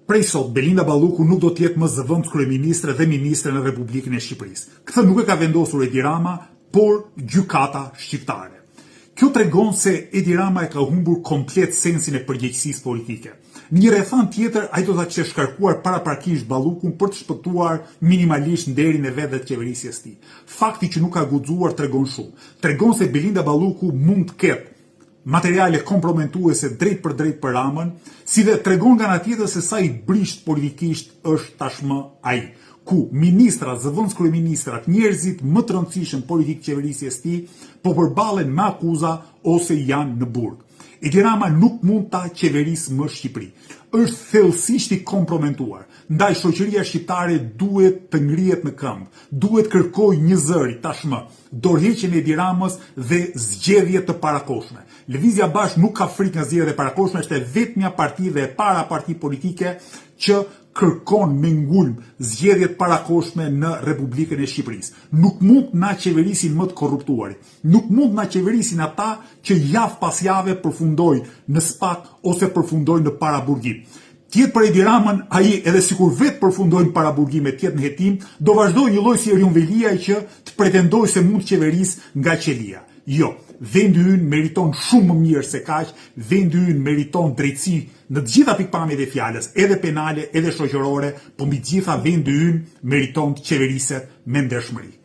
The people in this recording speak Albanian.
Prej sot, Belinda Balluku nuk do t'jetë më zëvendës kryeministre dhe ministre në Republikën e Shqipërisë. Këtë nuk e ka vendosur Edi Rama, por gjykata shqiptare. Kjo tregon se Edi Rama e ka humbur komplet sensin e përgjegjësisë politike. Në një rrethant tjetër, ai do ta kishte shkarkuar paraprakisht Ballukun për të shpëtuar minimalisht nderin e vet dhe të qeverisjes së tij. Fakti që nuk ka guxuar tregon shumë. Tregon se Belinda Balluku mund të ketë materiale komprometuese drejt për Ramën, si dhe tregon nga ana tjetër se sa i brisht politikisht është tashmë ai, ku ministra, zëvendës kryeministrat, njerëzit më të rëndësishëm politik qeverisjes së tij, po përballen me akuza ose janë në burg. Edi Rama nuk mund ta qeverisë më Shqipëri. Është thellësisht i komprometuar. Ndaj shoqëria shqiptare duhet të ngrihet në këmbë, duhet kërkojë një zëri tashmë, dorëheqjen e Edi Ramës dhe zgjedhje të parakoshme. Lëvizja Bashk nuk ka frikë nga zgjedhjet e parakoshme, është e vetmja parti dhe e para parti politike që kërkon me ngulm zgjedhjet parakoshme në Republikën e Shqipërisë. Nuk mund na qeverisin më të korruptuarit. Nuk mund na qeverisin ata që javë pas jave përfundojnë në SPAK ose përfundojnë në paraburgim. Tjetë për Edi Ramën, ai edhe sikur vetë përfundojnë paraburgime, tjetë në hetim, do vazhdojë një lloj si Erion Veliaj që të pretendojë se mund të qeverisë nga qelia. Jo, vendi ynë meriton shumë më mirë se kaq, vendi ynë meriton drejtësi në të gjitha pikpamjet e fjalës, edhe penale, edhe shoqërore, po mbi të gjitha vendi ynë meriton të qeveriset me ndershmëri.